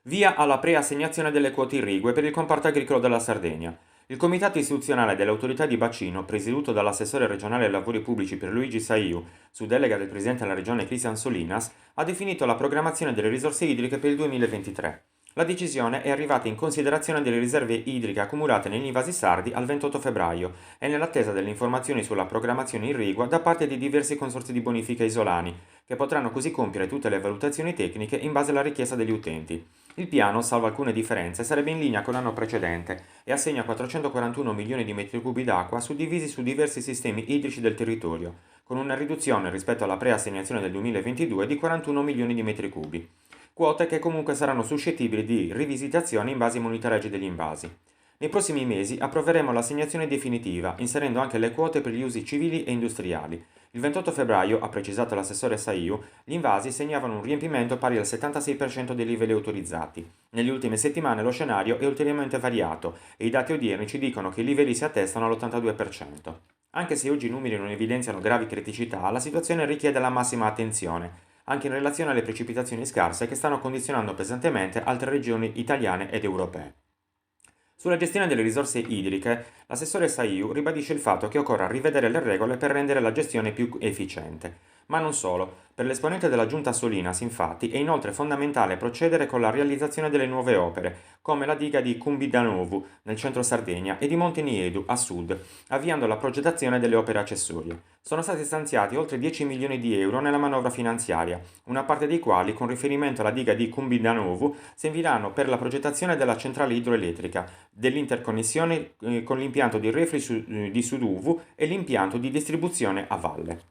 Via alla preassegnazione delle quote irrigue per il comparto agricolo della Sardegna. Il comitato istituzionale delle autorità di bacino, presieduto dall'assessore regionale ai lavori pubblici Pierluigi Saiu, su delega del presidente della regione Cristian Solinas, ha definito la programmazione delle risorse idriche per il 2023. La decisione è arrivata in considerazione delle riserve idriche accumulate negli invasi sardi al 28 febbraio e nell'attesa delle informazioni sulla programmazione irrigua da parte di diversi consorzi di bonifica isolani, che potranno così compiere tutte le valutazioni tecniche in base alla richiesta degli utenti. Il piano, salvo alcune differenze, sarebbe in linea con l'anno precedente e assegna 441 milioni di metri cubi d'acqua suddivisi su diversi sistemi idrici del territorio, con una riduzione rispetto alla preassegnazione del 2022 di 41 milioni di metri cubi. Quote che comunque saranno suscettibili di rivisitazione in base ai monitoraggi degli invasi. Nei prossimi mesi approveremo l'assegnazione definitiva, inserendo anche le quote per gli usi civili e industriali. Il 28 febbraio, ha precisato l'assessore Saiu, gli invasi segnavano un riempimento pari al 76% dei livelli autorizzati. Nelle ultime settimane lo scenario è ulteriormente variato e i dati odierni ci dicono che i livelli si attestano all'82%. Anche se oggi i numeri non evidenziano gravi criticità, la situazione richiede la massima attenzione, anche in relazione alle precipitazioni scarse che stanno condizionando pesantemente altre regioni italiane ed europee. Sulla gestione delle risorse idriche, l'assessore Saiu ribadisce il fatto che occorra rivedere le regole per rendere la gestione più efficiente. Ma non solo. Per l'esponente della giunta Solinas, infatti, è inoltre fondamentale procedere con la realizzazione delle nuove opere, come la diga di Cumbidanovu, nel centro Sardegna, e di Monteniedu, a sud, avviando la progettazione delle opere accessorie. Sono stati stanziati oltre 10 milioni di euro nella manovra finanziaria, una parte dei quali, con riferimento alla diga di Cumbidanovu, serviranno per la progettazione della centrale idroelettrica, dell'interconnessione con l'impianto di reflui di Suduvu e l'impianto di distribuzione a valle.